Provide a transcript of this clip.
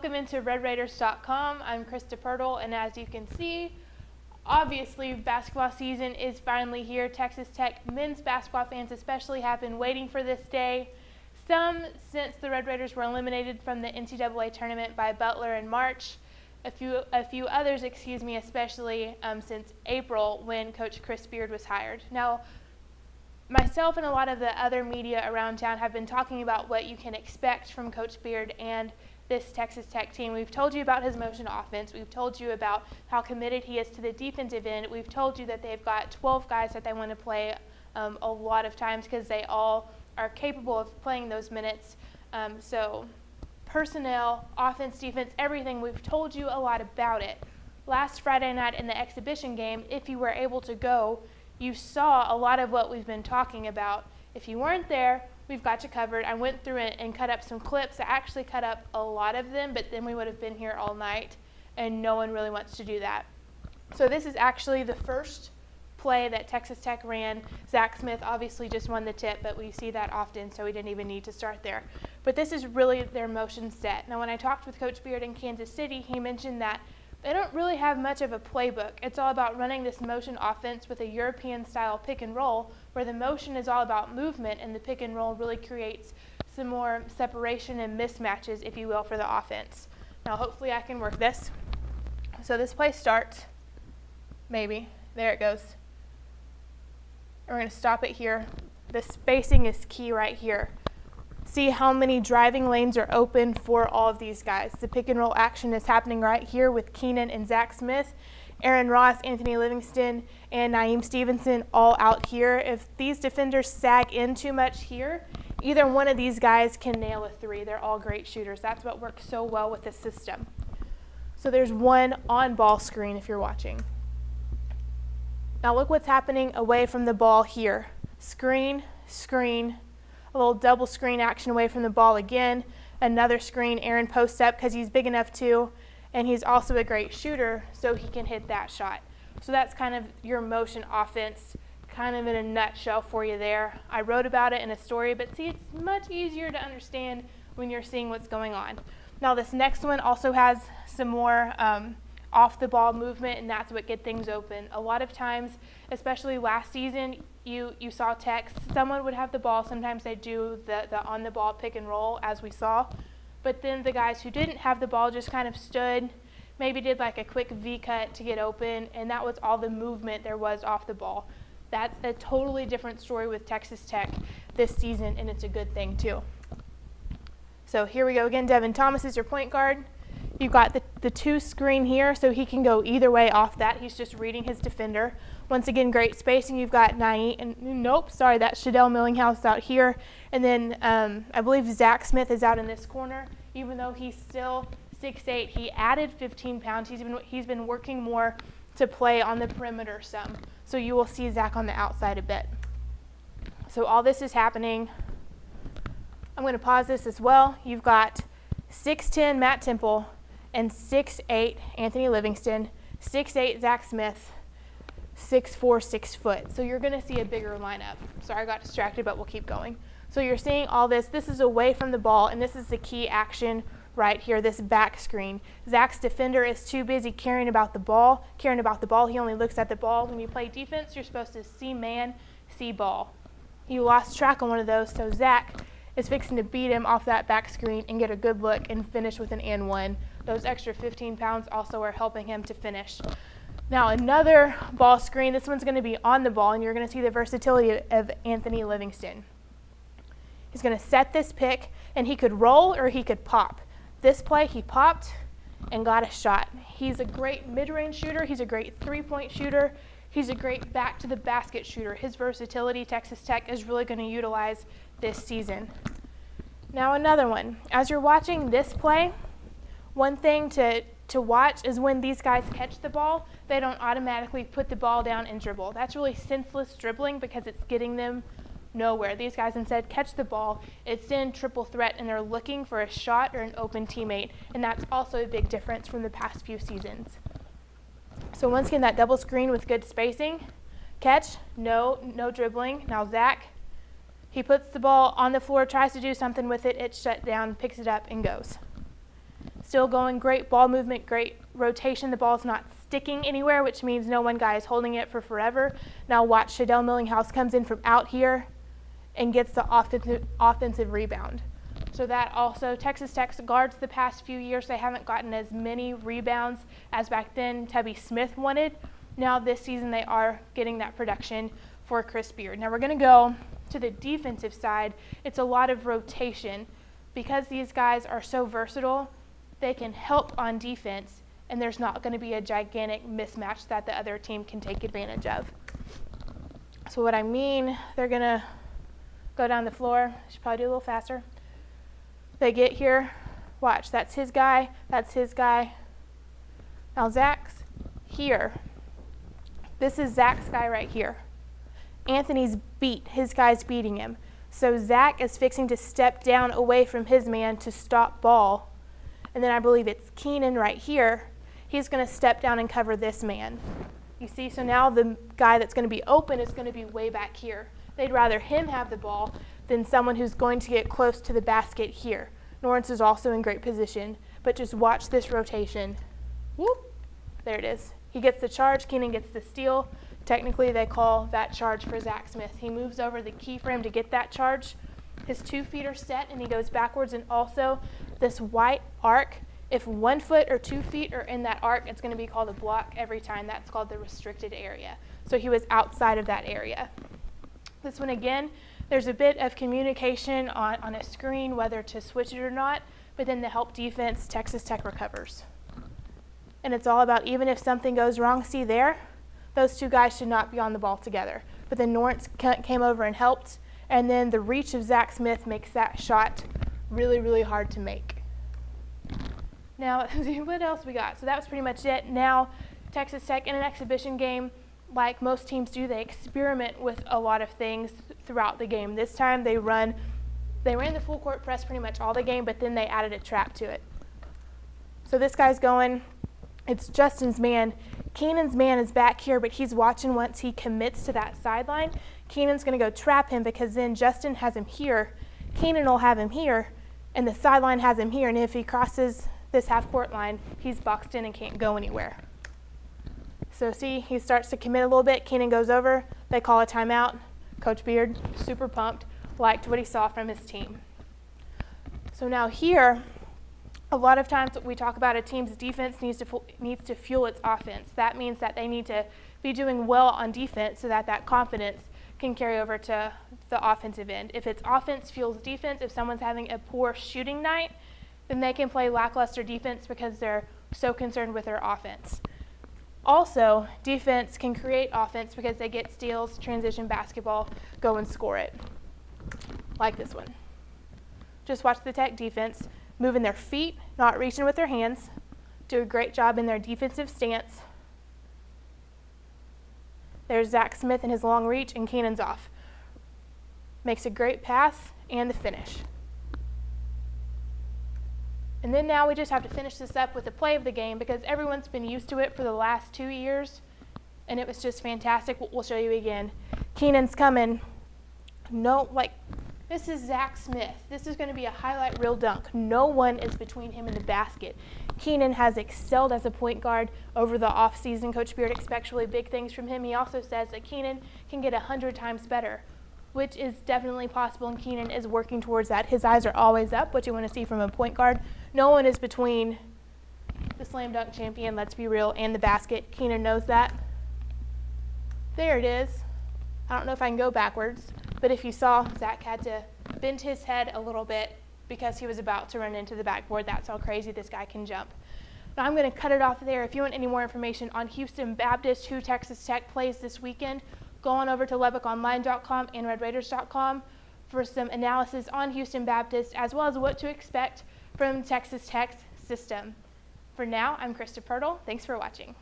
Welcome into RedRaiders.com. I'm Krista Pirtle, and as you can see, obviously basketball season is finally here. Texas Tech men's basketball fans especially have been waiting for this day. Some since the Red Raiders were eliminated from the NCAA tournament by Butler in March. A few others, especially since April when Coach Chris Beard was hired. Now, myself and a lot of the other media around town have been talking about what you can expect from Coach Beard and this Texas Tech team. We've told you about his motion offense. We've told you about how committed he is to the defensive end. We've told you that they've got 12 guys that they want to play a lot of times because they all are capable of playing those minutes. So personnel, offense, defense, everything, we've told you a lot about it. Last Friday night in the exhibition game, if you were able to go, you saw a lot of what we've been talking about. If you weren't there, we've got you covered. I went through it and cut up some clips. I actually cut up a lot of them, but then we would have been here all night, and no one really wants to do that. So this is actually the first play that Texas Tech ran. Zach Smith obviously just won the tip, but we see that often, so we didn't even need to start there. But this is really their motion set. Now, when I talked with Coach Beard in Kansas City, he mentioned that they don't really have much of a playbook. It's all about running this motion offense with a European-style pick and roll, where the motion is all about movement, and the pick and roll really creates some more separation and mismatches, if you will, for the offense. Now, hopefully I can work this. So this play starts, maybe. There it goes. And we're going to stop it here. The spacing is key right here. See how many driving lanes are open for all of these guys. The pick and roll action is happening right here with Keenan and Zach Smith, Aaron Ross, Anthony Livingston, and Naeem Stevenson all out here. If these defenders sag in too much here, either one of these guys can nail a three. They're all great shooters. That's what works so well with this system. So there's one on-ball screen if you're watching. Now look what's happening away from the ball here. Screen, screen, a little double screen action away from the ball again. Another screen, Aaron posts up because he's big enough too, and he's also a great shooter, so he can hit that shot. So that's kind of your motion offense, kind of in a nutshell for you there. I wrote about it in a story, but see, it's much easier to understand when you're seeing what's going on. Now this next one also has some more off-the-ball movement, and that's what get things open. A lot of times, especially last season, you saw Tech, someone would have the ball. Sometimes they do the on-the-ball pick and roll, as we saw. But then the guys who didn't have the ball just kind of stood, maybe did like a quick V-cut to get open, and that was all the movement there was off the ball. That's a totally different story with Texas Tech this season, and it's a good thing too. So here we go again. Devin Thomas is your point guard. You've got the two screen here, so he can go either way off that. He's just reading his defender. Once again, great spacing. You've got that's Shadell Millinghouse out here. And then I believe Zach Smith is out in this corner. Even though he's still 6'8", he added 15 pounds. He's been working more to play on the perimeter some. So you will see Zach on the outside a bit. So all this is happening. I'm going to pause this as well. You've got 6'10" Matt Temple and 6'8" Anthony Livingston, 6'8" Zach Smith, 6'4", 6 foot. So you're going to see a bigger lineup. Sorry, I got distracted, but we'll keep going. So you're seeing all this. This is away from the ball, and this is the key action right here, this back screen. Zach's defender is too busy caring about the ball. He only looks at the ball. When you play defense, you're supposed to see man, see ball. You lost track on one of those, so Zach is fixing to beat him off that back screen and get a good look and finish with an and one. Those extra 15 pounds also are helping him to finish. Now another ball screen. This one's going to be on the ball, and you're going to see the versatility of Anthony Livingston. He's going to set this pick, and he could roll or he could pop. This play, he popped and got a shot. He's a great mid-range shooter. He's a great three-point shooter. He's a great back-to-the-basket shooter. His versatility, Texas Tech is really going to utilize this season. Now another one. As you're watching this play, one thing to watch is when these guys catch the ball, they don't automatically put the ball down and dribble. That's really senseless dribbling because it's getting them nowhere. These guys instead catch the ball, it's in triple threat, and they're looking for a shot or an open teammate, and that's also a big difference from the past few seasons. So once again, that double screen with good spacing. Catch, no dribbling. Now Zach, he puts the ball on the floor, tries to do something with it, it's shut down, picks it up, and goes. still going, great ball movement, great rotation. The ball's not sticking anywhere, which means no one guy is holding it for forever. Now watch, Shadell Millinghouse comes in from out here and gets the offensive rebound. So that also, Texas Tech's guards the past few years, they haven't gotten as many rebounds as back then Tubby Smith wanted. Now this season they are getting that production for Chris Beard. Now we're going to go to the defensive side. It's a lot of rotation. Because these guys are so versatile, they can help on defense, and there's not going to be a gigantic mismatch that the other team can take advantage of. So what I mean, they're going to go down the floor. I should probably do a little faster. They get here. Watch, that's his guy. That's his guy. Now Zach's here. This is Zach's guy right here. Anthony's beat. His guy's beating him. So Zach is fixing to step down away from his man to stop ball. And then I believe it's Keenan right here. He's going to step down and cover this man. You see, so now the guy that's going to be open is going to be way back here. They'd rather him have the ball than someone who's going to get close to the basket here. Norrance is also in great position, but just watch this rotation. Whoop, there it is. He gets the charge, Keenan gets the steal. Technically, they call that charge for Zach Smith. He moves over the key frame to get that charge. His 2 feet are set, and he goes backwards. And also, this white arc, if 1 foot or 2 feet are in that arc, it's going to be called a block every time. That's called the restricted area. So he was outside of that area. This one, again, there's a bit of communication on a screen, whether to switch it or not, but then the help defense, Texas Tech recovers. And it's all about even if something goes wrong, see there? Those 2 guys should not be on the ball together. But then Norrance came over and helped, and then the reach of Zach Smith makes that shot really, really hard to make. Now, what else we got? So that was pretty much it. Now, Texas Tech in an exhibition game, like most teams do, they experiment with a lot of things throughout the game. This time they ran the full court press pretty much all the game, but then they added a trap to it. So this guy's going, it's Justin's man. Keenan's man is back here, but he's watching once he commits to that sideline. Keenan's going to go trap him because then Justin has him here. Keenan will have him here, and the sideline has him here. And if he crosses this half-court line, he's boxed in and can't go anywhere. So see, he starts to commit a little bit. Keenan goes over. They call a timeout. Coach Beard, super pumped, liked what he saw from his team. So now here, a lot of times we talk about a team's defense needs to fuel its offense. That means that they need to be doing well on defense so that that confidence can carry over to the offensive end. If it's offense fuels defense, if someone's having a poor shooting night, then they can play lackluster defense because they're so concerned with their offense. Also, defense can create offense because they get steals, transition basketball, go and score it. Like this one. Just watch the Tech defense. Moving their feet, not reaching with their hands. Do a great job in their defensive stance. There's Zach Smith and his long reach, and Keenan's off. Makes a great pass and the finish. And then now we just have to finish this up with the play of the game because everyone's been used to it for the last 2 years, and it was just fantastic. We'll show you again. Keenan's coming. This is Zach Smith. This is going to be a highlight reel dunk. No one is between him and the basket. Keenan has excelled as a point guard over the offseason. Coach Beard expects really big things from him. He also says that Keenan can get 100 times better, which is definitely possible, and Keenan is working towards that. His eyes are always up, what you want to see from a point guard. No one is between the slam dunk champion, let's be real, and the basket. Keenan knows that. There it is. I don't know if I can go backwards, but if you saw, Zach had to bend his head a little bit because he was about to run into the backboard. That's how crazy this guy can jump. Now I'm going to cut it off there. If you want any more information on Houston Baptist, who Texas Tech plays this weekend, go on over to LubbockOnline.com and RedRaiders.com for some analysis on Houston Baptist, as well as what to expect from Texas Tech's system. For now, I'm Krista Pirtle. Thanks for watching.